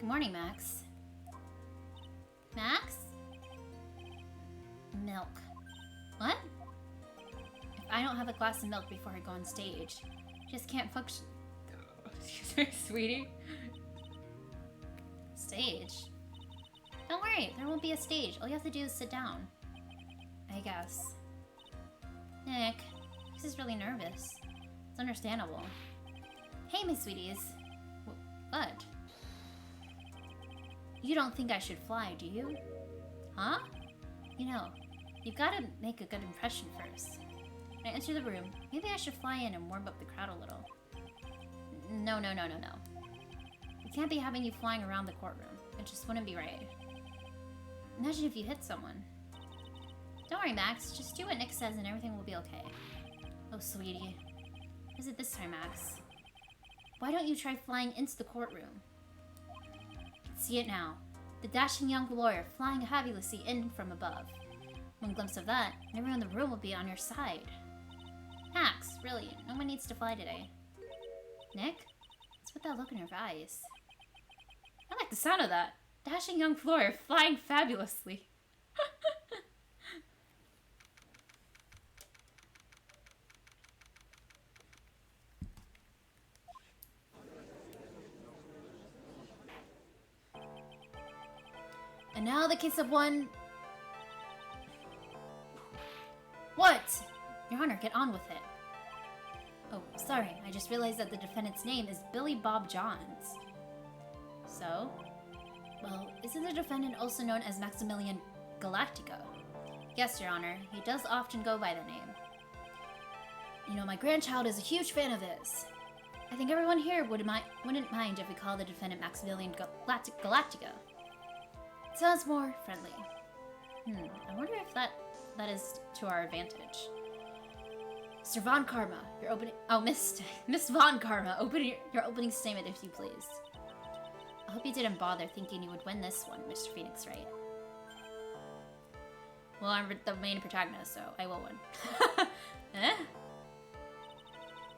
morning, Max. Max? Milk. What? If I don't have a glass of milk before I go on stage, I just can't function. Excuse me, sweetie. Stage? Don't worry, there won't be a stage. All you have to do is sit down. I guess. Nick, this is really nervous. It's understandable. Hey, my sweeties. What? You don't think I should fly, do you? Huh? You know, you've got to make a good impression first. When I enter the room, maybe I should fly in and warm up the crowd a little. No. We can't be having you flying around the courtroom. It just wouldn't be right. Imagine if you hit someone. Don't worry, Max. Just do what Nick says and everything will be okay. Oh, sweetie. What is it this time, Max? Why don't you try flying into the courtroom? I can see it now. The dashing young lawyer flying fabulously in from above. One glimpse of that, and everyone in the room will be on your side. Max, really, no one needs to fly today. Nick? What's with that look in your eyes? I like the sound of that. Dashing young lawyer flying fabulously. And now the case of one... What? Your Honor, get on with it. Oh, sorry. I just realized that the defendant's name is Billy Bob Johns. So? Well, isn't the defendant also known as Maximilian Galactico? Yes, Your Honor. He does often go by the name. You know, my grandchild is a huge fan of his. I think everyone here wouldn't mind if we call the defendant Maximilian Galactico. Sounds more friendly. I wonder if that is to our advantage. Mr. Von Karma, your opening... Oh, Miss Von Karma, open your opening statement if you please. I hope you didn't bother thinking you would win this one, Mr. Phoenix Wright. Well, I'm the main protagonist, so I will win. Eh?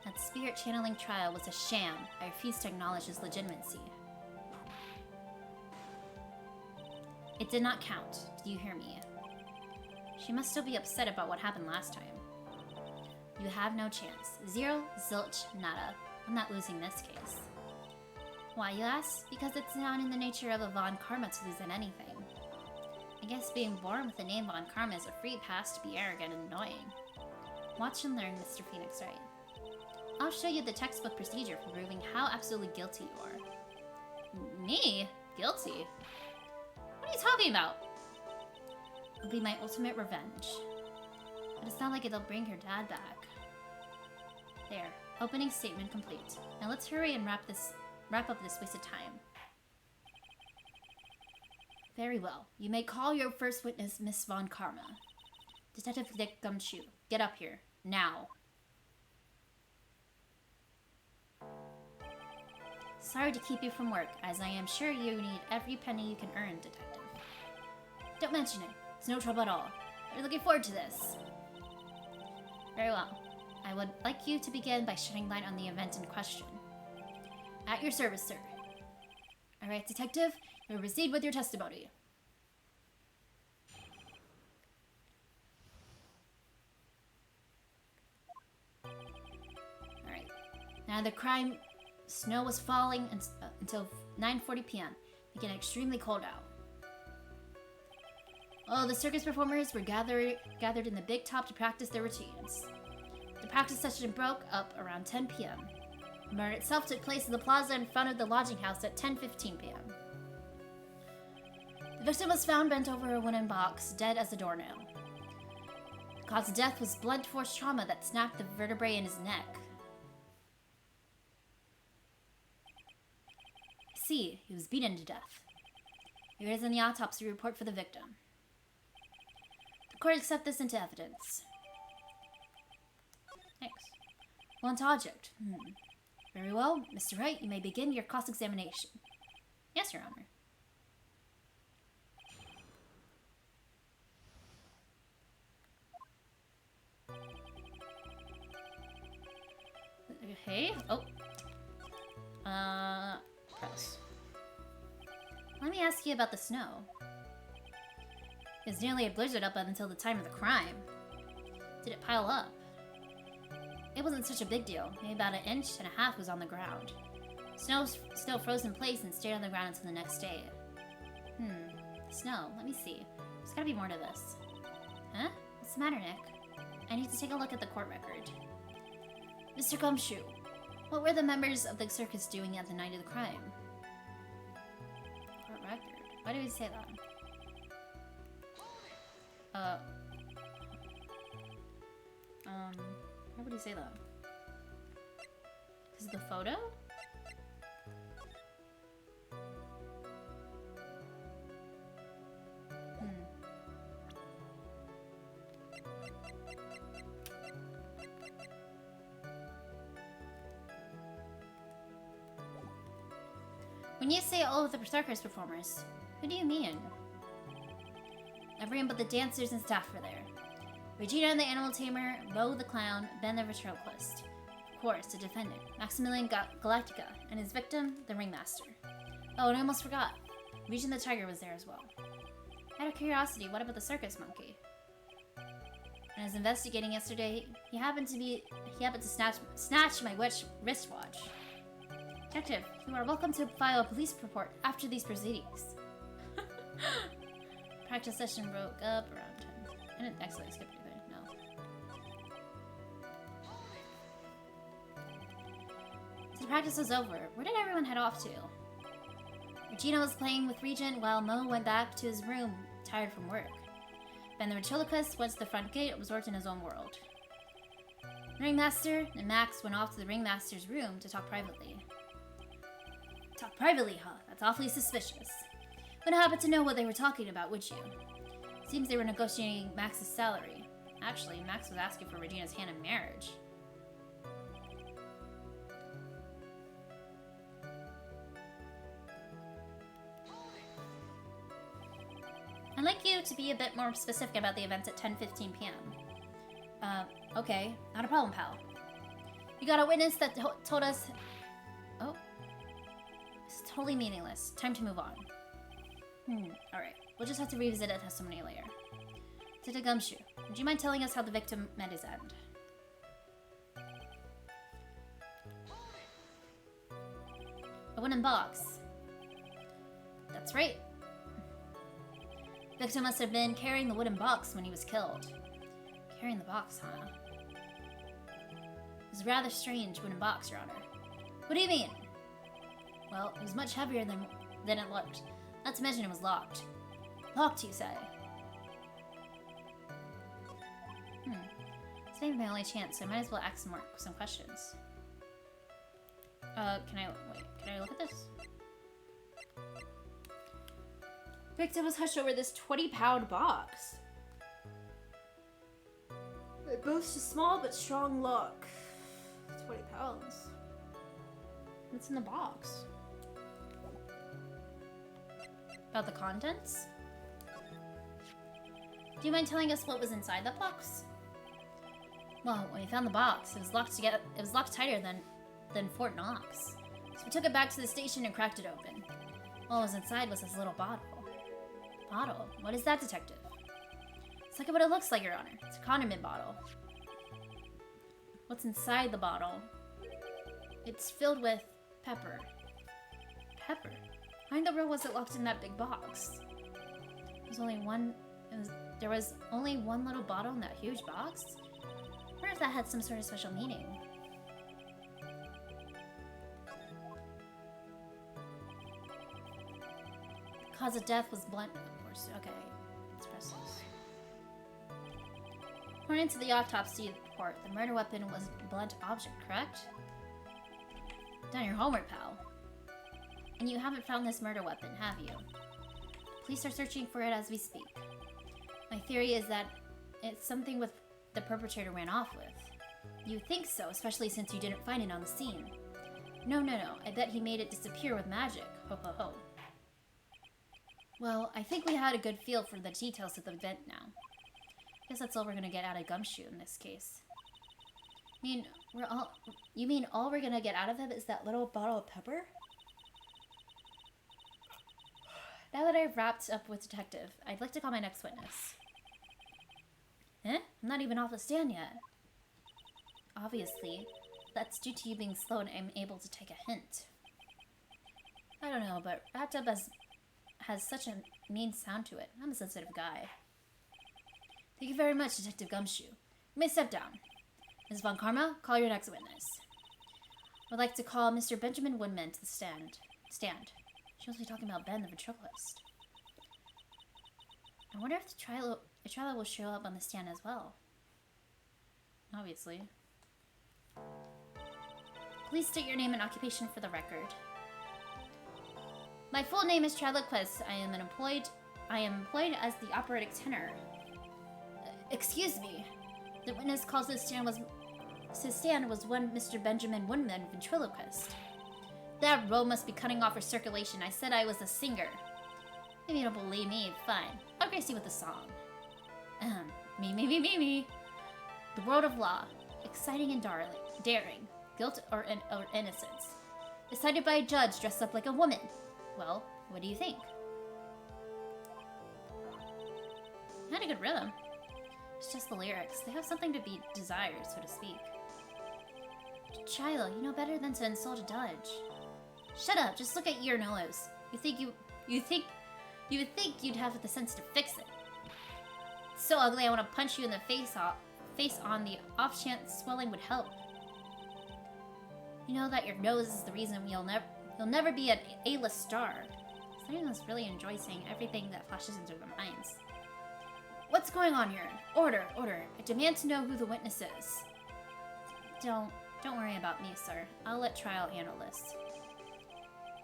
That spirit channeling trial was a sham. I refuse to acknowledge its legitimacy. It did not count. Do you hear me? She must still be upset about what happened last time. You have no chance. Zero, zilch, nada. I'm not losing this case. Why, you ask? Because it's not in the nature of a Von Karma to lose at anything. I guess being born with the name Von Karma is a free pass to be arrogant and annoying. Watch and learn, Mr. Phoenix Wright. I'll show you the textbook procedure for proving how absolutely guilty you are. Me? Guilty? What are you talking about? It'll be my ultimate revenge. But it's not like it'll bring your dad back. There. Opening statement complete. Now let's hurry and wrap up this waste of time. Very well. You may call your first witness, Miss Von Karma. Detective Dick Gumshoe, get up here. Now. Sorry to keep you from work, as I am sure you need every penny you can earn, Detective. Don't mention it. It's no trouble at all. We're looking forward to this. Very well. I would like you to begin by shedding light on the event in question. At your service, sir. Alright, Detective, you will proceed with your testimony. Alright. Now the crime... Snow was falling until 9:40 p.m., making it extremely cold out. All the circus performers were gathered in the big top to practice their routines. The practice session broke up around 10 p.m. The murder itself took place in the plaza in front of the lodging house at 10:15 p.m. The victim was found bent over a wooden box, dead as a doornail. The cause of death was blunt force trauma that snapped the vertebrae in his neck. See, he was beaten to death. Here it is in the autopsy report for the victim. The court accepts this into evidence. Thanks. Blunt object. Very well. Mr. Wright, you may begin your cross-examination. Yes, Your Honor. Okay. Oh. Press. let me ask you about the snow. It was nearly a blizzard up until the time of the crime. Did it pile up? It wasn't such a big deal. Maybe about 1.5 inches was on the ground. Snow froze in place and stayed on the ground until the next day. Snow. Let me see. There's gotta be more to this. Huh? What's the matter, Nick? I need to take a look at the court record. Mr. Gumshoe, what were the members of the circus doing at the night of the crime? Court record? Why did we say that? Why would he say that? Because of the photo? When you say all of the circus performers, who do you mean? Everyone but the dancers and staff were there. Regina the animal tamer, Bo the clown, Ben the ventriloquist. Of course, the defendant, Maximilian Galactica, and his victim, the ringmaster. Oh, and I almost forgot. Regina the tiger was there as well. Out of curiosity, what about the circus monkey? When I was investigating yesterday, he happened to snatch my wristwatch. Detective, you are welcome to file a police report after these proceedings. Practice session broke up around 10. I didn't actually skip anything, no. So the practice was over. Where did everyone head off to? Regina was playing with Regent while Mo went back to his room, tired from work. Ben the ventriloquist went to the front gate, absorbed in his own world. The ringmaster and Max went off to the ringmaster's room to talk privately. Talk privately, huh? That's awfully suspicious. Wouldn't happen to know what they were talking about, would you? Seems they were negotiating Max's salary. Actually, Max was asking for Regina's hand in marriage. I'd like you to be a bit more specific about the events at 10:15 p.m. Okay. Not a problem, pal. You got a witness that told us... Oh. It's totally meaningless. Time to move on. Alright. We'll just have to revisit that testimony later. Detective Gumshoe, would you mind telling us how the victim met his end? A wooden box. That's right. The victim must have been carrying the wooden box when he was killed. Carrying the box, huh? It was a rather strange wooden box, Your Honor. What do you mean? Well, it was much heavier than it looked. Not to mention it was locked. Locked, you say? This may be my only chance, so I might as well ask some questions. Can I look at this? Victim was hushed over this 20-pound box. It boasts a small but strong lock. 20 pounds. What's in the box? About the contents? Do you mind telling us what was inside the box? Well, when we found the box, it was locked together. It was locked tighter than Fort Knox. So we took it back to the station and cracked it open. What was inside was this little bottle. Bottle? What is that, detective? It's like what it looks like, Your Honor. It's a condiment bottle. What's inside the bottle? It's filled with pepper. Pepper? Why in the world was it locked in that big box? There was only one little bottle in that huge box? I wonder if that had some sort of special meaning. The cause of death was blunt, of course. Okay, let's press this. According to the autopsy report, the murder weapon was a blunt object, correct? Done your homework, pal. And you haven't found this murder weapon, have you? Police are searching for it as we speak. My theory is that it's something the perpetrator ran off with. You think so, especially since you didn't find it on the scene. No. I bet he made it disappear with magic. Ho ho ho. Well, I think we had a good feel for the details of the event now. Guess that's all we're gonna get out of Gumshoe in this case. You mean all we're gonna get out of him is that little bottle of pepper? Now that I've wrapped up with Detective, I'd like to call my next witness. Eh? I'm not even off the stand yet. Obviously, that's due to you being slow and unable to take a hint. I don't know, but wrapped up has such a mean sound to it. I'm a sensitive guy. Thank you very much, Detective Gumshoe. You may step down. Ms. Von Karma, call your next witness. I'd like to call Mr. Benjamin Woodman to the stand. She must be talking about Ben, the ventriloquist. I wonder if the trial will show up on the stand as well. Obviously. Please state your name and occupation for the record. My full name is Charlotte Quest. I am employed as the operatic tenor. Excuse me. The witness calls to stand was one Mr. Benjamin Woodman, ventriloquist. That robe must be cutting off her circulation. I said I was a singer. Maybe you don't believe me. Fine. I'll grace you with a song. Me. The world of law. Exciting and daring. Guilt or innocence. Decided by a judge dressed up like a woman. Well, what do you think? Had a good rhythm. It's just the lyrics. They have something to be desired, so to speak. Shiloh, you know better than to insult a judge. Shut up, just look at your nose. You would think you'd have the sense to fix it. It's so ugly I want to punch you in the face on the off chance swelling would help. You know that your nose is the reason you'll never be an A-list star. Some of us really enjoy saying everything that flashes into their minds. What's going on here? Order. I demand to know who the witness is. Don't worry about me, sir. I'll let trial handle this.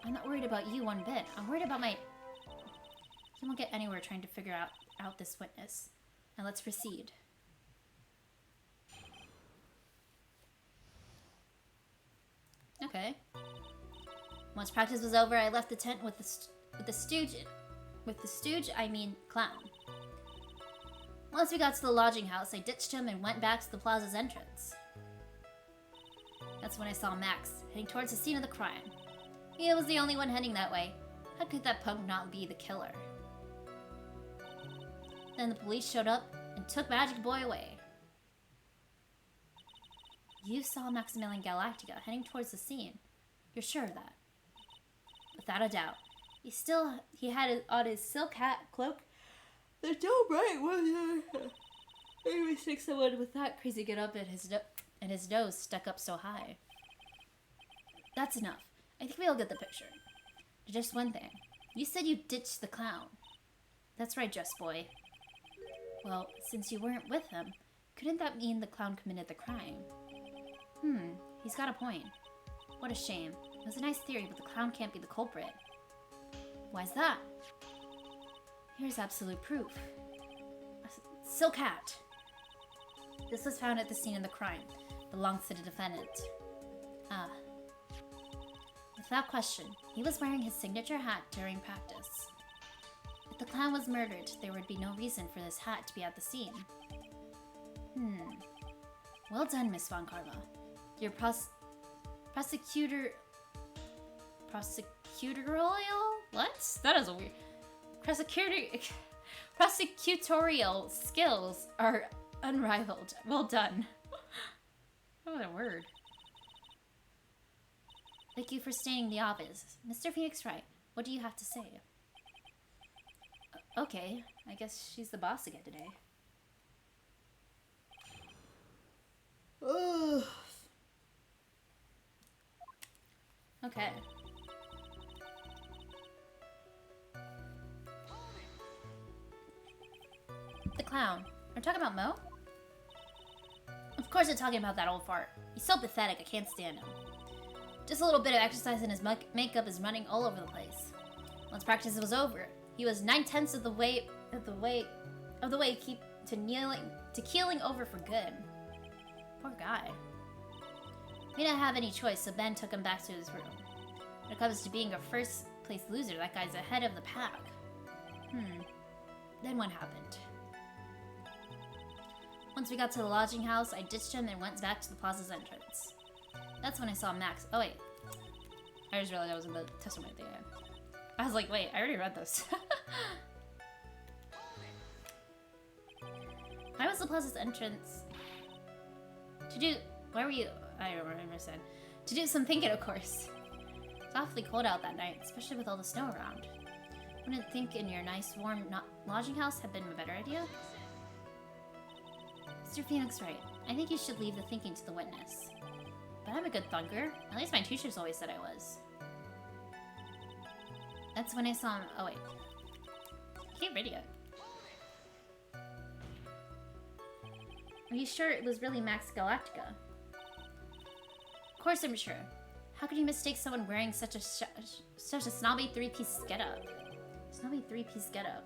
I'm not worried about you one bit. I'm worried about my... You won't get anywhere trying to figure out this witness. Now let's proceed. Okay. Once practice was over, I left the tent with the stooge. With the stooge, I mean clown. Once we got to the lodging house, I ditched him and went back to the plaza's entrance. That's when I saw Max, heading towards the scene of the crime. He was the only one heading that way. How could that punk not be the killer? Then the police showed up and took Magic Boy away. You saw Maximilian Galactica heading towards the scene. You're sure of that? Without a doubt. He had on his silk hat, cloak. They're so bright, was it? I always think someone with that crazy get up and his nose stuck up so high. That's enough. I think we all get the picture. Just one thing. You said you ditched the clown. That's right, Just Boy. Well, since you weren't with him, couldn't that mean the clown committed the crime? He's got a point. What a shame. It was a nice theory, but the clown can't be the culprit. Why's that? Here's absolute proof. A silk hat. This was found at the scene of the crime. Belongs to the defendant. Ah. Without question, he was wearing his signature hat during practice. If the clown was murdered, there would be no reason for this hat to be at the scene. Well done, Miss Von Karma. Your prosecutorial? What? That is a weird... Prosecutorial skills are unrivaled. Well done. Oh, that word. Thank you for staying the obvious. Mr. Phoenix Wright, what do you have to say? Okay, I guess she's the boss again today. Ugh. Okay. The clown. Are we talking about Mo? Of course we're talking about that old fart. He's so pathetic, I can't stand him. Just a little bit of exercise and his makeup is running all over the place. Once practice was over, he was 9/10 of the way to keeling over for good. Poor guy. He didn't have any choice, so Ben took him back to his room. When it comes to being a first place loser, that guy's ahead of the pack. Then what happened? Once we got to the lodging house, I ditched him and went back to the plaza's entrance. That's when I saw Max. Oh wait. I just realized I was in the testimony thing. I was like, wait, I already read this. Why was the plaza's entrance? To do... Why were you... I don't remember what I said. To do some thinking, of course. It's awfully cold out that night, especially with all the snow around. Wouldn't think in your nice, warm lodging house had been a better idea? Mr. Phoenix Wright, I think you should leave the thinking to the witness. But I'm a good thunker. At least my teachers always said I was. That's when I saw him. Oh, wait. I can't read it yet. Are you sure it was really Max Galactica? Of course I'm sure. How could you mistake someone wearing such a snobby three-piece getup? Snobby three-piece getup.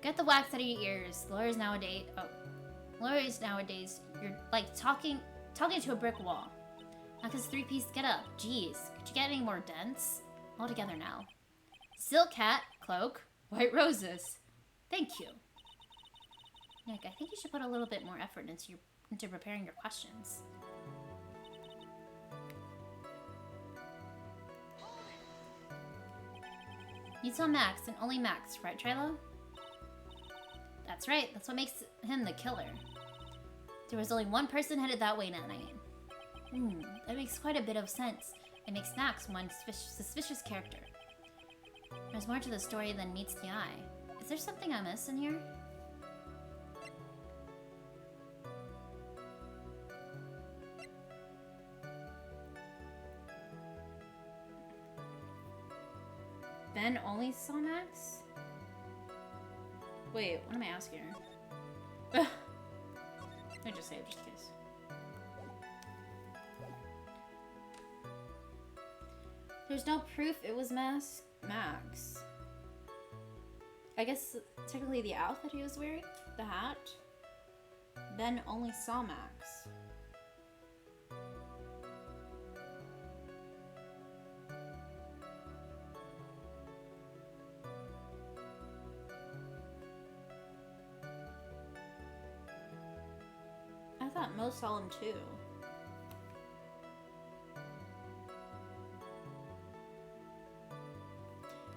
Get the wax out of your ears. Lawyers nowadays, you're like talking to a brick wall. Not this three-piece getup. Jeez, could you get any more dense? All together now. Silk hat, cloak, white roses. Thank you. Nick, I think you should put a little bit more effort into preparing your questions. You saw Max, and only Max, right, Trilo? That's right, that's what makes him the killer. There was only one person headed that way that night. That makes quite a bit of sense. It makes Max one suspicious character. There's more to the story than meets the eye. Is there something I missed in here? Ben only saw Max? Wait, what am I asking her? I just say it just in case. There's no proof it was Max. I guess technically the outfit he was wearing, the hat. Ben only saw Max. I thought most saw him too.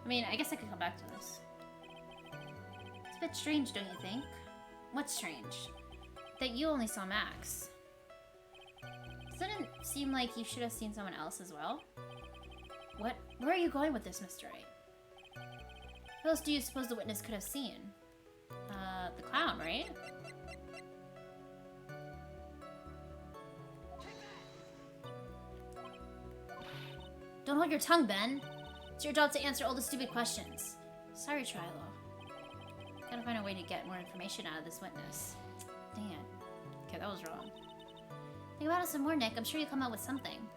I mean, I guess I could come back to this. It's a bit strange, don't you think? What's strange? That you only saw Max. Doesn't it seem like you should have seen someone else as well? What? Where are you going with this, Mr. Wright? Who else do you suppose the witness could have seen? The clown, right? Don't hold your tongue, Ben. It's your job to answer all the stupid questions. Sorry, Trilo. Gotta find a way to get more information out of this witness. Dang it. Okay, that was wrong. Think about it some more, Nick. I'm sure you'll come up with something.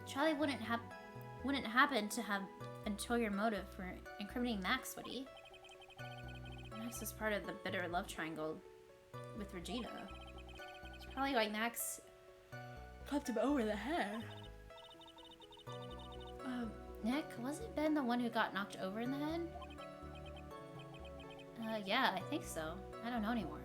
Charlie wouldn't happen to have an ulterior motive for incriminating Max, would he? Max is part of the bitter love triangle with Regina. It's probably why Max clapped him over the head. Nick, wasn't Ben the one who got knocked over in the head? Yeah, I think so. I don't know anymore.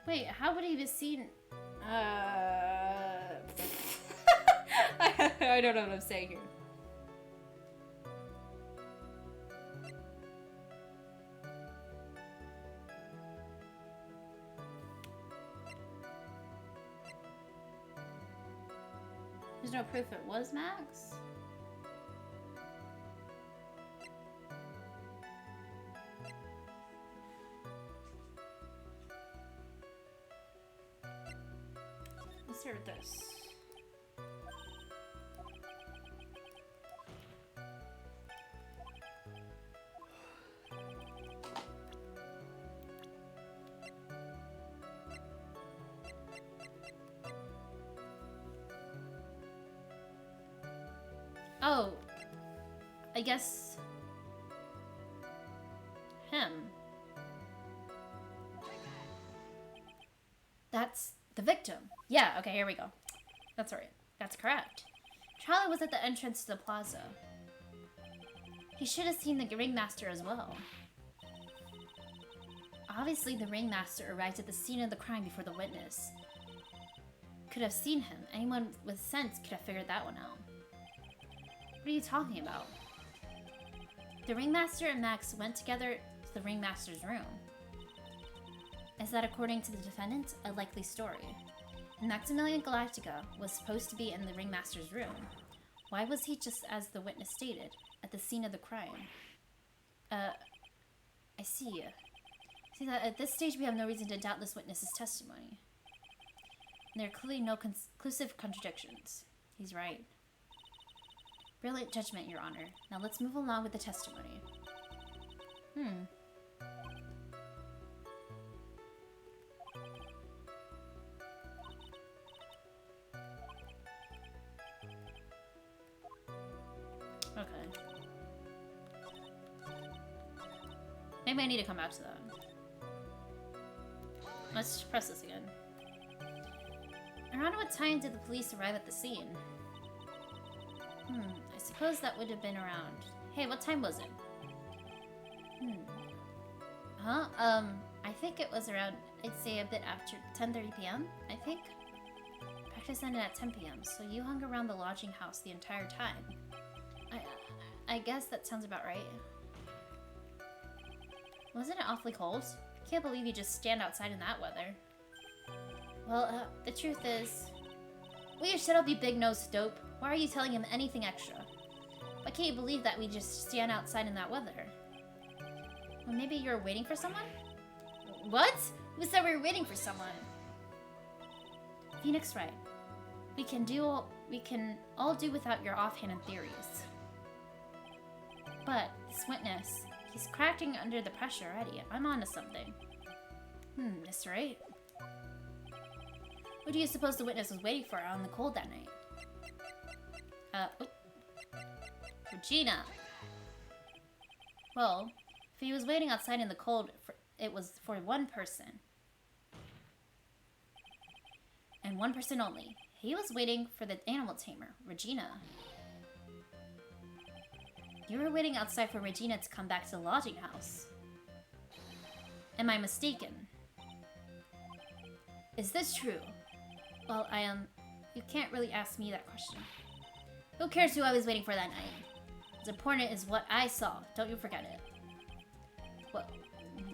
Wait, how would he have seen... I don't know what I'm saying here. There's no proof it was Max? Let's start with this. Oh. I guess... him. That's the victim. Yeah, okay, here we go. That's right. That's correct. Charlie was at the entrance to the plaza. He should have seen the ringmaster as well. Obviously, the ringmaster arrived at the scene of the crime before the witness could have seen him. Anyone with sense could have figured that one out. What are you talking about? The ringmaster and Max went together to the ringmaster's room. Is that, according to the defendant, a likely story? Maximilian Galactica was supposed to be in the ringmaster's room. Why was he, just as the witness stated, at the scene of the crime? I see. See that at this stage we have no reason to doubt this witness's testimony. There are clearly no conclusive contradictions. He's right. Brilliant judgment, Your Honor. Now let's move along with the testimony. Okay. Maybe I need to come back to that. Let's press this again. Around what time did the police arrive at the scene? I suppose that would have been around... Hey, what time was it? I think it was around, I'd say a bit after 10:30 p.m., I think. Practice ended at 10 p.m., so you hung around the lodging house the entire time. I guess that sounds about right. Wasn't it awfully cold? Can't believe you just stand outside in that weather. Well, the truth is... Will you shut up, you big-nosed dope? Why are you telling him anything extra? Why can't you believe that we just stand outside in that weather? Well, maybe you're waiting for someone? What? Who said we were waiting for someone? Phoenix Wright. We can all do without your offhanded theories. But this witness, he's cracking under the pressure already. I'm onto something. Mr. Wright? Who do you suppose the witness was waiting for out in the cold that night? Regina. Well, if he was waiting outside in the cold, it was for one person. And one person only. He was waiting for the animal tamer, Regina. You were waiting outside for Regina to come back to the lodging house. Am I mistaken? Is this true? Well, you can't really ask me that question. Who cares who I was waiting for that night? What's important is what I saw. Don't you forget it.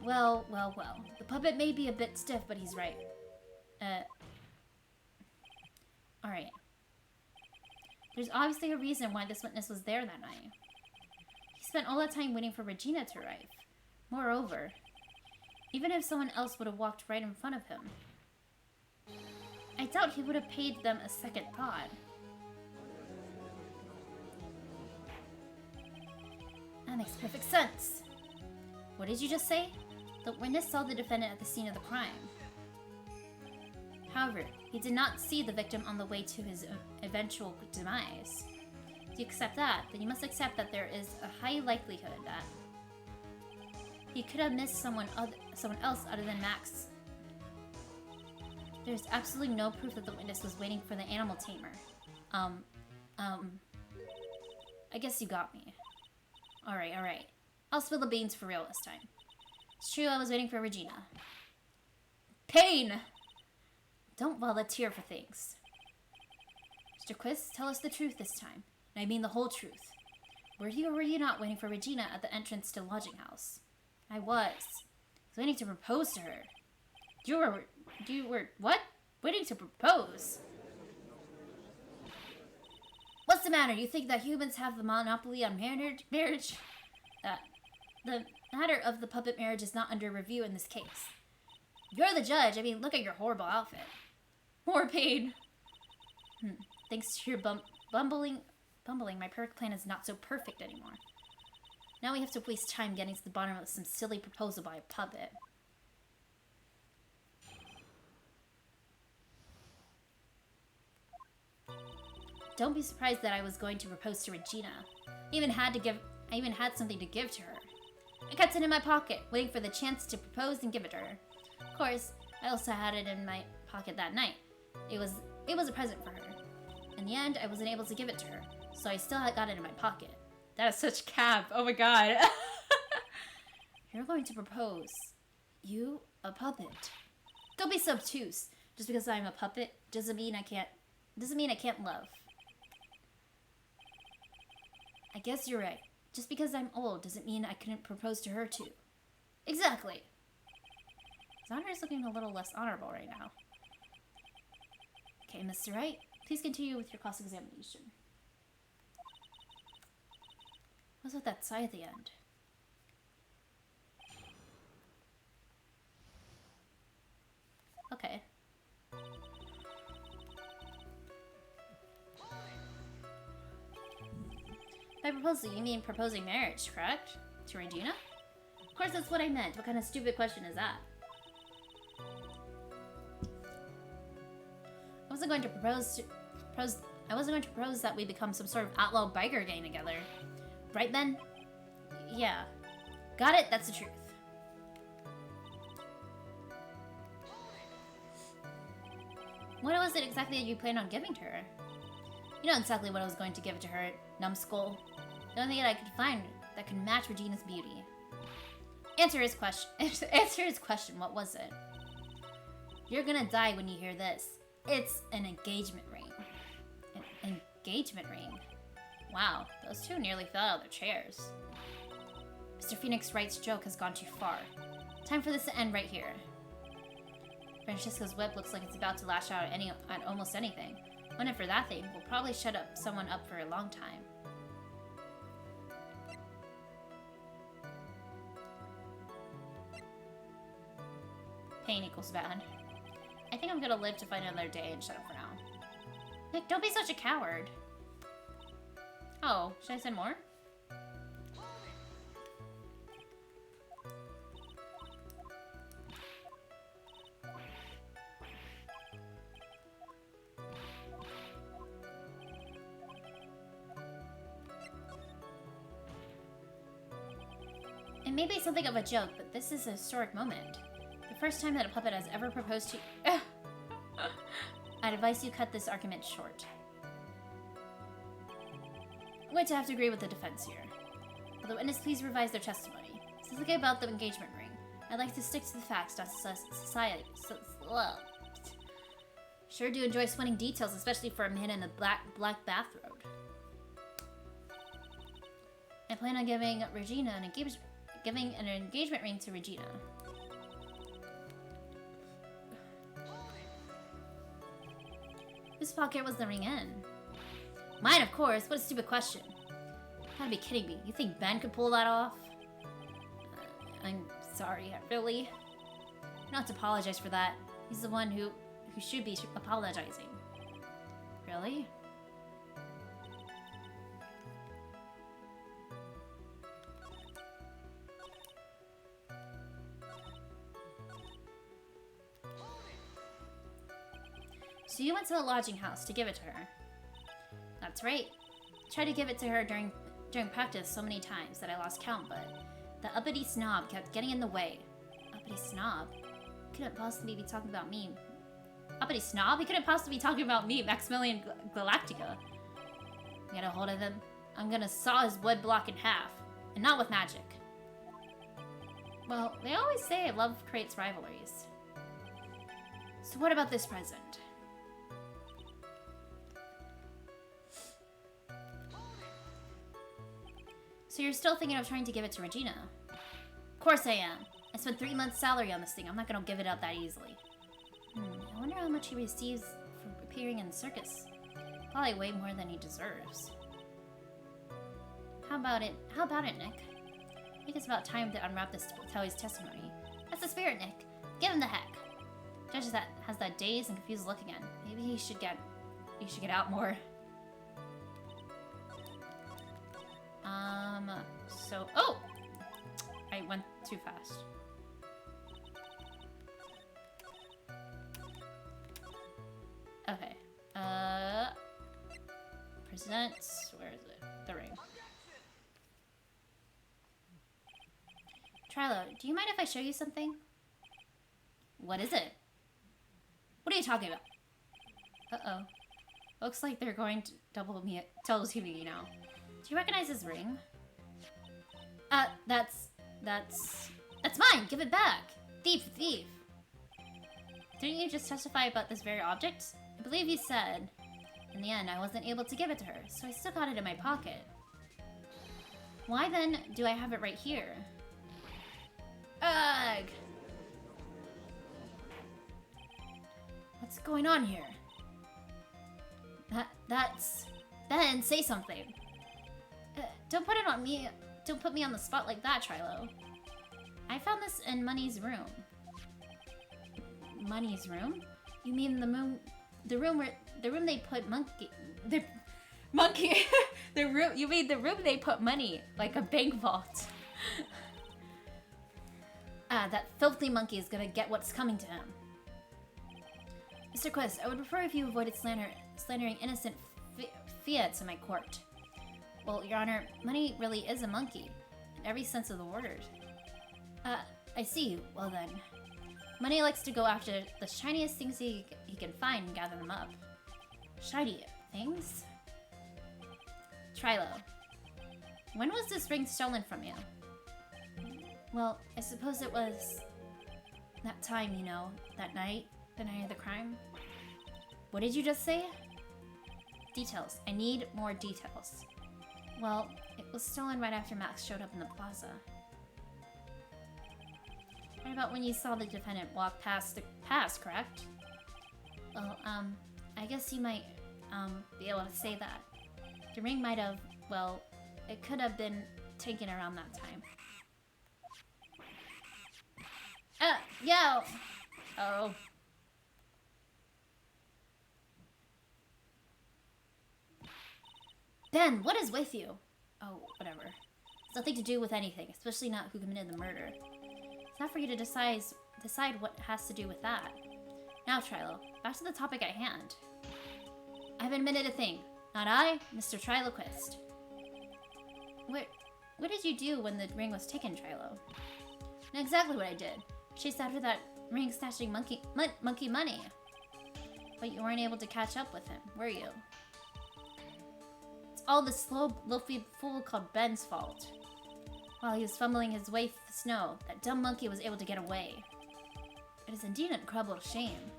Well. The puppet may be a bit stiff, but he's right. Alright. There's obviously a reason why this witness was there that night. He spent all that time waiting for Regina to arrive. Moreover, even if someone else would have walked right in front of him, I doubt he would have paid them a second thought. That makes perfect sense. What did you just say? The witness saw the defendant at the scene of the crime. However, he did not see the victim on the way to his eventual demise. If you accept that, then you must accept that there is a high likelihood that he could have missed someone else other than Max. There's absolutely no proof that the witness was waiting for the animal tamer. I guess you got me. Alright. I'll spill the beans for real this time. It's true I was waiting for Regina. Pain! Don't volunteer for things. Mr. Quist, tell us the truth this time. And I mean the whole truth. Were you or were you not waiting for Regina at the entrance to the lodging house? I was. Waiting to propose to her. You were what? Waiting to propose? What's the matter? You think that humans have the monopoly on marriage? The matter of the puppet marriage is not under review in this case. You're the judge. I mean, look at your horrible outfit. More pain. Thanks to your bumbling, my perfect plan is not so perfect anymore. Now we have to waste time getting to the bottom of some silly proposal by a puppet. don't be surprised that I was going to propose to Regina. I even had something to give to her. I kept it in my pocket, waiting for the chance to propose and give it to her. Of course, I also had it in my pocket that night. It was a present for her. In the end, I wasn't able to give it to her, so I still had got it in my pocket. That is such cap. Oh my god. You're going to propose. You, a puppet. Don't be so obtuse. Just because I'm a puppet doesn't mean I can't love. I guess you're right. Just because I'm old doesn't mean I couldn't propose to her too. Exactly. His honor is looking a little less honorable right now. Okay, Mr. Wright, please continue with your cross-examination. What's with that sigh at the end? Okay. By proposal, you mean proposing marriage, correct? To Regina? Of course, that's what I meant. What kind of stupid question is that? I wasn't going to propose that we become some sort of outlaw biker gang together. Right, Ben? Yeah. Got it? That's the truth. What was it exactly that you planned on giving to her? You know exactly what I was going to give to her, numbskull. The only thing that I could find that could match Regina's beauty. Answer his question. Answer his question. What was it? You're gonna die when you hear this. It's an engagement ring. An engagement ring? Wow, those two nearly fell out of their chairs. Mr. Phoenix Wright's joke has gone too far. Time for this to end right here. Francesca's whip looks like it's about to lash out at almost anything. When it for that thing, we'll probably shut someone up for a long time. Pain equals bad. I think I'm gonna live to fight another day and shut up for now. Nick, don't be such a coward. Oh, should I send more? It may be something of a joke, but this is a historic moment. The first time that a puppet has ever proposed to you. I'd advise you cut this argument short. I'm going to have to agree with the defense here. Will the witness please revise their testimony? Specifically about the engagement ring. I'd like to stick to the facts, not society. Sure do enjoy swinning details, especially for a man in a black bathrobe. I plan on giving Regina an engagement ring to Regina. Whose pocket was the ring in? Mine, of course. What a stupid question. You gotta be kidding me. You think Ben could pull that off? I'm sorry, really? You don't have to apologize for that. He's the one who should be apologizing. Really? So you went to the lodging house to give it to her. That's right. I tried to give it to her during practice so many times that I lost count, but the uppity snob kept getting in the way. Uppity snob? He couldn't possibly be talking about me. Uppity snob? He couldn't possibly be talking about me, Maximilian Galactica. Get a hold of him. I'm gonna saw his wood block in half. And not with magic. Well, they always say love creates rivalries. So what about this present? So you're still thinking of trying to give it to Regina? Of course I am. I spent 3 months' salary on this thing. I'm not gonna give it up that easily. I wonder how much he receives for appearing in the circus. Probably way more than he deserves. How about it, Nick? I think it's about time to unwrap this Telly's testimony. That's the spirit, Nick. Give him the heck. Judge has that dazed and confused look again. Maybe he should get out more. Oh! I went too fast. Okay. Presents. Where is it? The ring. Trilo, do you mind if I show you something? What is it? What are you talking about? Uh-oh. Looks like they're going to double team me now. Do you recognize this ring? That's mine! Give it back! Thief! Didn't you just testify about this very object? I believe you said. In the end, I wasn't able to give it to her, so I still got it in my pocket. Why then do I have it right here? Ugh! What's going on here? That's... Ben, say something. Don't put it on me. Don't put me on the spot like that, Trilo. I found this in Money's room. Money's room? You mean the room they put Monkey... You mean the room they put money, like a bank vault. That filthy monkey is gonna get what's coming to him. Mr. Quest, I would prefer if you avoided slandering innocent fiats in my court. Well, Your Honor, Money really is a monkey, in every sense of the word. I see. Well then. Money likes to go after the shiniest things he can find and gather them up. Shiny things? Trilo, when was this ring stolen from you? Well, I suppose it was that time, you know, that night, the night of the crime. What did you just say? Details. I need more details. Well, it was stolen right after Max showed up in the plaza. Right about when you saw the defendant walk past correct? Well, I guess you might, be able to say that. The ring might have, well, it could have been taken around that time. Yo! Oh. Ben, what is with you? Oh, whatever. It's nothing to do with anything, especially not who committed the murder. It's not for you to decide what has to do with that. Now, Trilo, back to the topic at hand. I haven't admitted a thing. Not I, Mr. Triloquist. What did you do when the ring was taken, Trilo? Not exactly what I did. Chased after that ring-snatching monkey money. But you weren't able to catch up with him, were you? It's all this slow, loafy fool called Ben's fault. While he was fumbling his way through the snow, that dumb monkey was able to get away. It is indeed an incredible shame.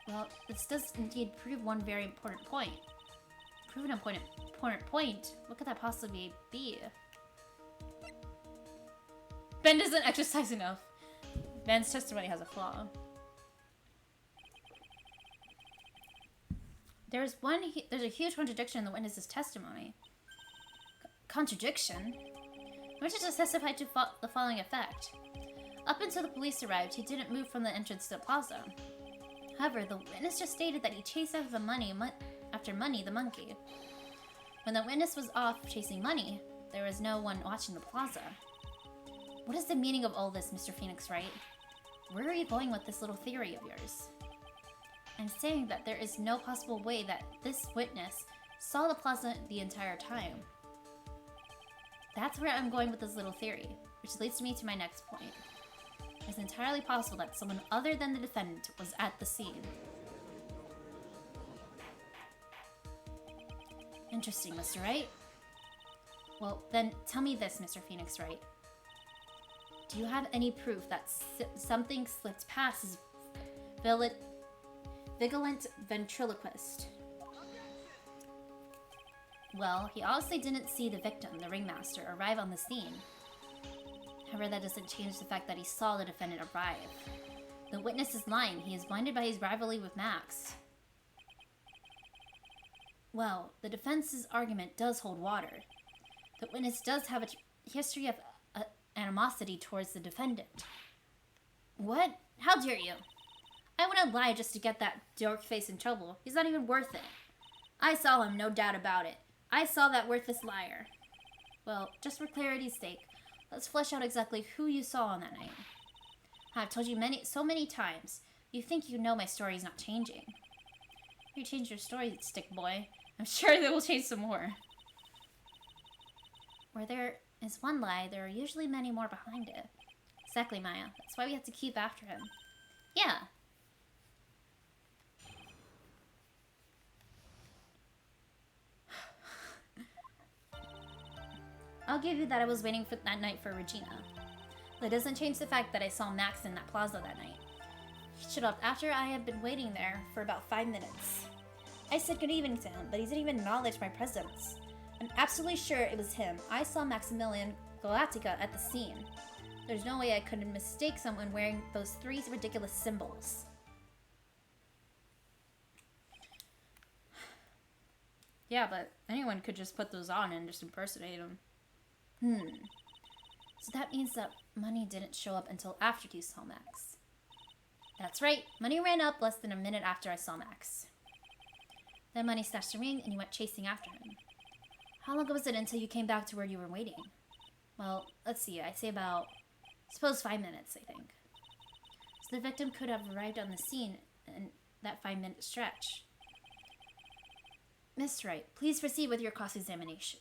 Well, this does indeed prove one very important point. Prove an important point? What could that possibly be? Ben doesn't exercise enough. Ben's testimony has a flaw. There's a huge contradiction in the witness's testimony. Contradiction? The witness just testified to the following effect. Up until the police arrived, he didn't move from the entrance to the plaza. However, the witness just stated that he chased after Money, the monkey. When the witness was off chasing Money, there was no one watching the plaza. What is the meaning of all this, Mr. Phoenix Wright? Where are you going with this little theory of yours? I'm saying that there is no possible way that this witness saw the plaza the entire time. That's where I'm going with this little theory, which leads me to my next point. It's entirely possible that someone other than the defendant was at the scene. Interesting, Mr. Wright. Well, then tell me this, Mr. Phoenix Wright. Do you have any proof that something slipped past his vigilant ventriloquist? Well, he obviously didn't see the victim, the ringmaster, arrive on the scene. However, that doesn't change the fact that he saw the defendant arrive. The witness is lying. He is blinded by his rivalry with Max. Well, the defense's argument does hold water. The witness does have a history of animosity towards the defendant. What? How dare you? I wouldn't lie just to get that dork face in trouble. He's not even worth it. I saw him, no doubt about it. I saw that worthless liar. Well, just for clarity's sake, let's flesh out exactly who you saw on that night. I've told you so many times. You think you know my story is not changing. You changed your story, stick boy. I'm sure they will change some more. Where there is one lie, there are usually many more behind it. Exactly, Maya. That's why we have to keep after him. Yeah. I'll give you that I was waiting for that night for Regina. That doesn't change the fact that I saw Max in that plaza that night. He showed up after I had been waiting there for about 5 minutes. I said good evening to him, but he didn't even acknowledge my presence. I'm absolutely sure it was him. I saw Maximilian Galactica at the scene. There's no way I couldn't mistake someone wearing those 3 ridiculous symbols. Yeah, but anyone could just put those on and just impersonate him. So that means that Money didn't show up until after you saw Max. That's right. Money ran up less than a minute after I saw Max. Then Money snatched the ring and you went chasing after him. How long was it until you came back to where you were waiting? Well, let's see. I'd say about, suppose 5 minutes, I think. So the victim could have arrived on the scene in that 5-minute stretch. Miss Wright, please proceed with your cross-examination.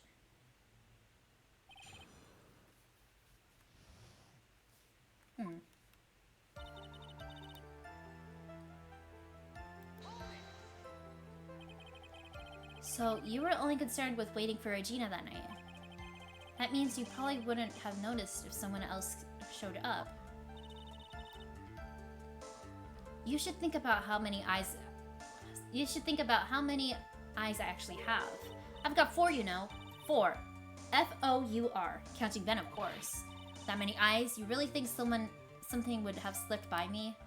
So, you were only concerned with waiting for Regina that night. That means you probably wouldn't have noticed if someone else showed up. You should think about how many eyes... You should think about how many eyes I actually have. I've got 4, you know. 4. F-O-U-R. Counting Ben, of course. That many eyes? You really think something would have slipped by me?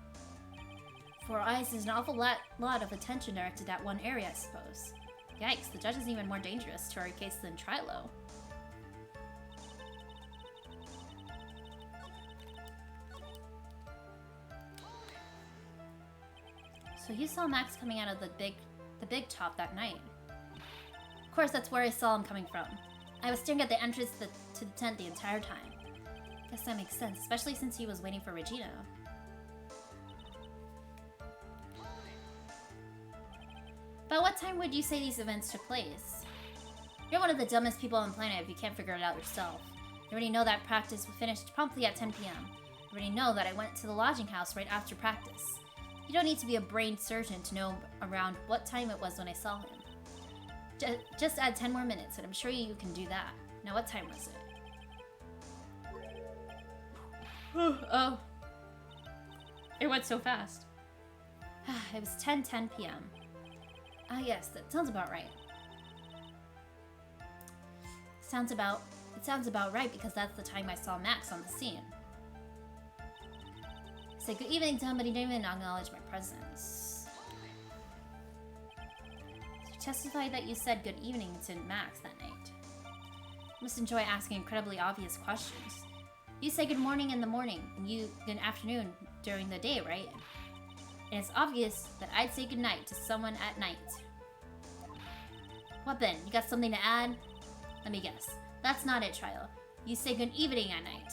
4 eyes is an awful lot of attention directed at one area, I suppose. Yikes, the judge is even more dangerous to our case than Trilo. So you saw Max coming out of the big top that night. Of course, that's where I saw him coming from. I was staring at the entrance to the tent the entire time. Guess that makes sense, especially since he was waiting for Regina. About what time would you say these events took place? You're one of the dumbest people on the planet if you can't figure it out yourself. You already know that practice finished promptly at 10 p.m. You already know that I went to the lodging house right after practice. You don't need to be a brain surgeon to know around what time it was when I saw him. Just add 10 more minutes and I'm sure you can do that. Now what time was it? Oh. It went so fast. It was 10:10 p.m. Ah, yes, that sounds about right. It sounds about right because that's the time I saw Max on the scene. I said good evening to him, but he didn't even acknowledge my presence. You testified that you said good evening to Max that night. You must enjoy asking incredibly obvious questions. You say good morning in the morning, and good afternoon during the day, right? And it's obvious that I'd say goodnight to someone at night. What then? You got something to add? Let me guess. That's not it, Trilo. You say good evening at night.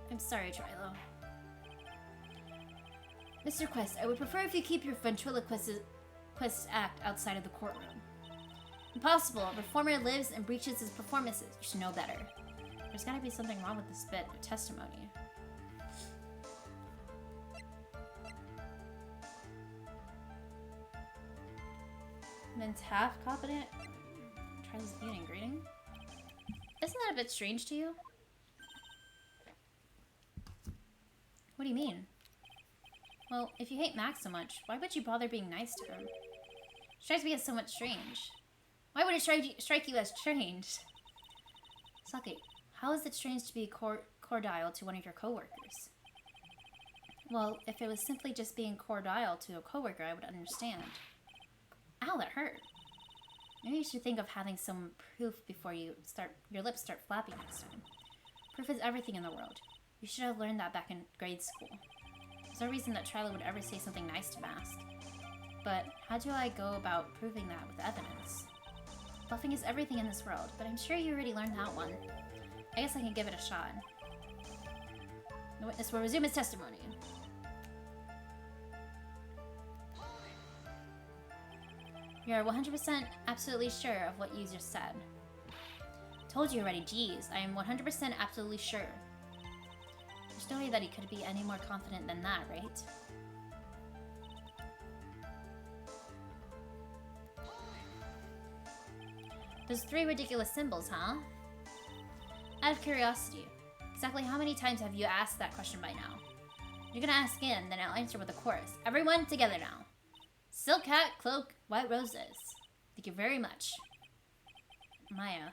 I'm sorry, Trilo. Mr. Quest, I would prefer if you keep your ventriloquist act outside of the courtroom. Impossible. A performer lives and breaches his performances. You should know better. There's gotta be something wrong with this bit of testimony. Men's half competent. Try this evening greeting. Isn't that a bit strange to you? What do you mean? Well, if you hate Max so much, why would you bother being nice to him? It strikes me as somewhat strange. Why would it strike you as strange? Saki, how is it strange to be cordial to one of your coworkers? Well, if it was simply just being cordial to a coworker, I would understand. Ow, that hurt. Maybe you should think of having some proof before your lips start flapping next time. Proof is everything in the world. You should have learned that back in grade school. There's no reason that Trilo would ever say something nice to Mask. But how do I go about proving that with evidence? Bluffing is everything in this world, but I'm sure you already learned that one. I guess I can give it a shot. The witness will resume his testimony. You're 100% absolutely sure of what you just said. Told you already, geez. I am 100% absolutely sure. There's no way that he could be any more confident than that, right? Those 3 ridiculous symbols, huh? Out of curiosity, exactly how many times have you asked that question by now? You're gonna ask again, then I'll answer with a chorus. Everyone together now. Silk hat, cloak, white roses. Thank you very much. Maya,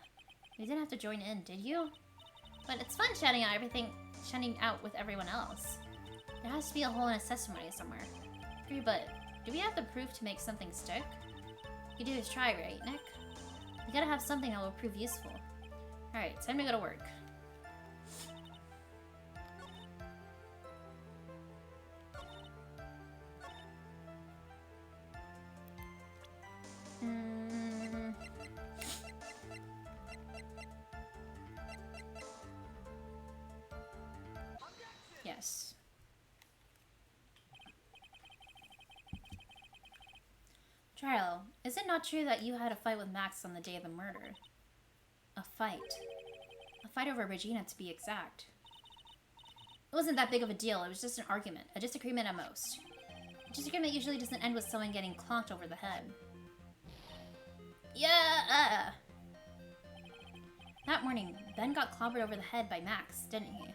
you didn't have to join in, did you? But it's fun chatting out with everyone else. There has to be a hole in a testimony somewhere. Agree, but do we have the proof to make something stick? You do is try, right, Nick? We gotta have something that will prove useful. Alright, time to go to work. Yes. Trilo, is it not true that you had a fight with Max on the day of the murder? A fight? A fight over Regina, to be exact. It wasn't that big of a deal, it was just an argument. A disagreement at most. A disagreement usually doesn't end with someone getting clonked over the head. Yeah! That morning, Ben got clobbered over the head by Max, didn't he?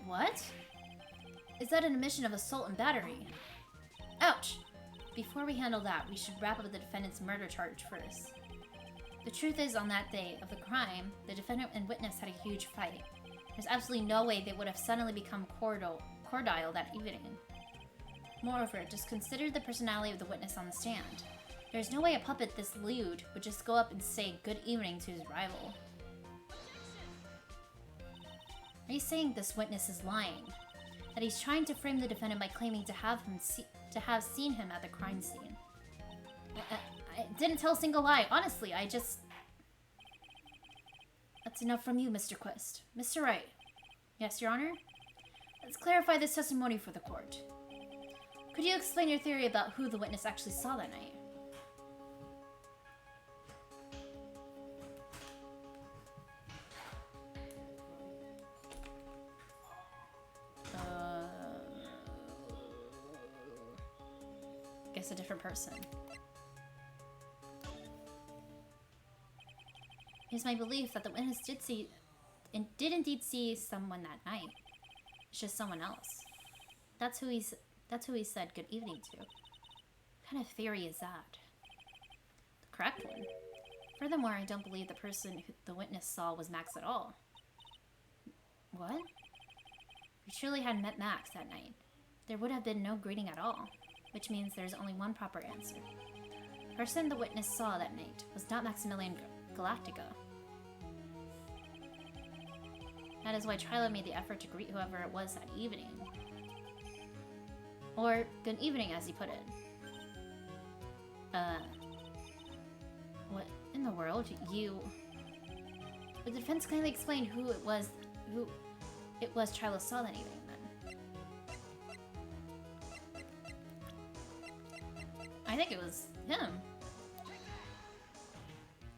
What? Is that an admission of assault and battery? Ouch! Before we handle that, we should wrap up the defendant's murder charge first. The truth is, on that day of the crime, the defendant and witness had a huge fight. There's absolutely no way they would have suddenly become cordial that evening. Moreover, just consider the personality of the witness on the stand. There's no way a puppet this lewd would just go up and say good evening to his rival. Are you saying this witness is lying? That he's trying to frame the defendant by claiming to have seen him at the crime scene? I didn't tell a single lie. Honestly, I just... That's enough from you, Mr. Quist. Mr. Wright. Yes, Your Honor? Let's clarify this testimony for the court. Could you explain your theory about who the witness actually saw that night? Guess a different person. It is my belief that the witness did indeed see someone that night. It's just someone else. That's who he said good evening to. What kind of theory is that? The correct one. Furthermore, I don't believe the person who the witness saw was Max at all. What? If we truly had met Max that night, there would have been no greeting at all, which means there's only one proper answer. The person the witness saw that night was not Maximilian Galactica. That is why Trilo made the effort to greet whoever it was that evening. Or, good evening, as he put it. What in the world? Would the defense kindly explain who it was Trilo saw that evening, then? I think it was him.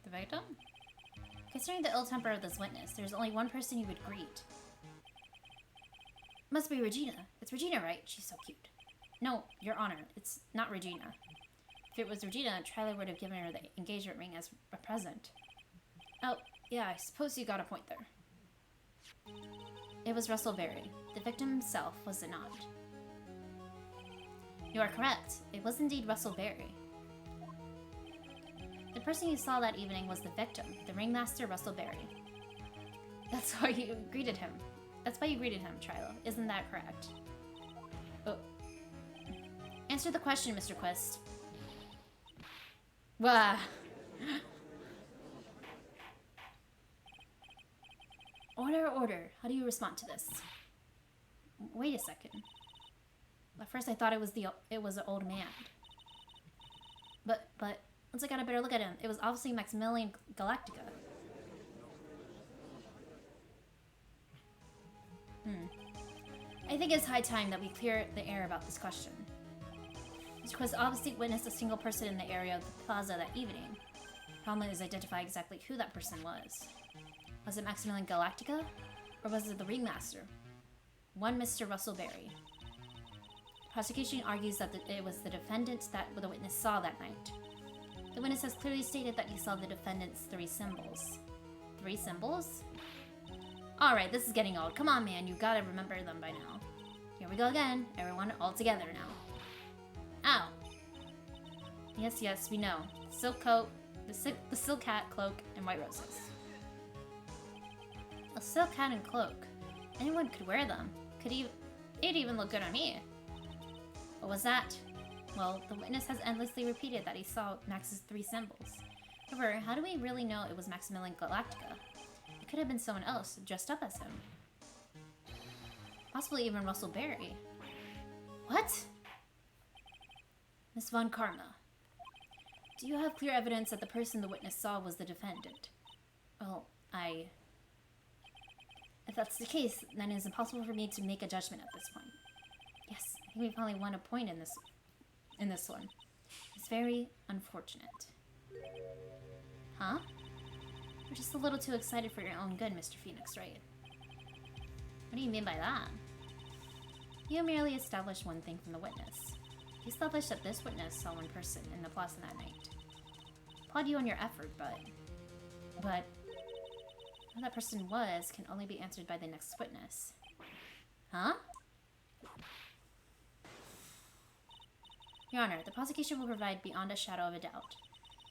The victim? Considering the ill temper of this witness, there's only one person you would greet. Must be Regina. It's Regina, right? She's so cute. No, Your Honor, it's not Regina. If it was Regina, Trilo would have given her the engagement ring as a present. Oh, yeah, I suppose you got a point there. It was Russell Berry. The victim himself, was it not? You are correct. It was indeed Russell Berry. The person you saw that evening was the victim, the ringmaster Russell Berry. That's why you greeted him. That's why you greeted him, Trilo. Isn't that correct? Oh. Answer the question, Mr. Quist. Wah. Order. How do you respond to this? Wait a second. At first I thought it was an old man. But once I got a better look at him, it was obviously Maximilian Galactica. I think it's high time that we clear the air about this question. Mr. Quest obviously witnessed a single person in the area of the plaza that evening. Problem is identify exactly who that person was. Was it Maximilian Galactica? Or was it the Ringmaster? One Mr. Russell Berry. Prosecution argues that it was the defendant that the witness saw that night. The witness has clearly stated that he saw the defendant's 3 symbols. 3 symbols? Alright, this is getting old. Come on, man, you gotta remember them by now. Here we go again. Everyone all together now. Ow! Yes, we know. Silk coat, the silk hat, cloak, and white roses. A silk hat and cloak. Anyone could wear them. It'd even look good on me. What was that? Well, the witness has endlessly repeated that he saw Max's 3 symbols. However, how do we really know it was Maximilian Galactica? It could have been someone else dressed up as him. Possibly even Russell Berry. What? Miss Von Karma, do you have clear evidence that the person the witness saw was the defendant? Well, if that's the case, then it is impossible for me to make a judgment at this point. Yes, I think we've only won a point in this one. It's very unfortunate. Huh? You're just a little too excited for your own good, Mr. Phoenix, right? What do you mean by that? You merely established one thing from the witness. You established that this witness saw one person in the plaza that night. Applaud you on your effort, but who that person was can only be answered by the next witness. Huh? Your Honor, the prosecution will provide beyond a shadow of a doubt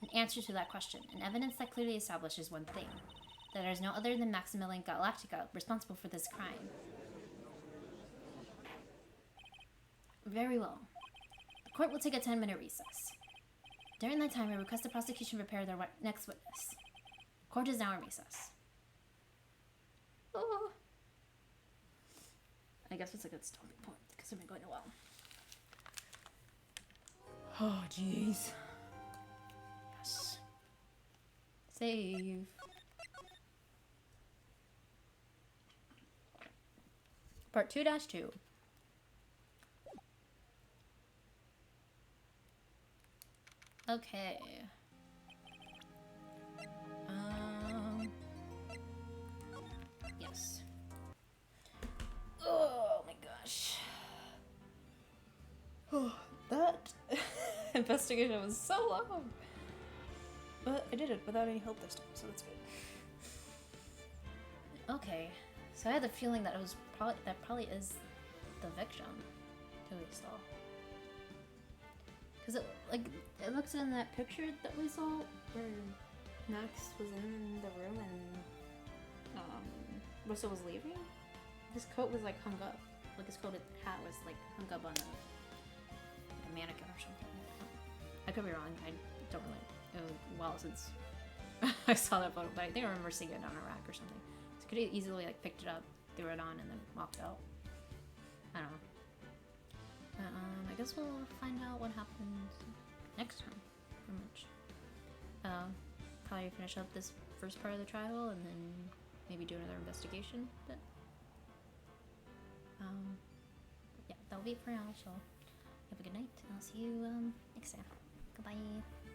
an answer to that question, and evidence that clearly establishes one thing, that there is no other than Maximilian Galactica responsible for this crime. Very well. The court will take a 10-minute recess. During that time, I request the prosecution prepare their next witness. Court is now in recess. Oh. I guess it's a good stopping point, because I've been going a while. Oh, jeez. Yes. Save. Part 2-2. Okay. Yes. Oh my gosh. Oh, that investigation was so long. But I did it without any help this time, so that's good. Okay. So I had the feeling that that probably is the victim who we saw. Cause it looks in that picture that we saw where Max was in the room and Russell was leaving. His coat was like hung up, like his coat hat was like hung up on a mannequin or something. I could be wrong. I don't really. It was a while since I saw that photo, but I think I remember seeing it on a rack or something. So I could have easily like picked it up, threw it on, and then walked out. I don't know. I guess we'll find out what happens next time, pretty much. Probably finish up this first part of the trial and then maybe do another investigation, but yeah, that'll be it for now, so have a good night, and I'll see you next time. Goodbye.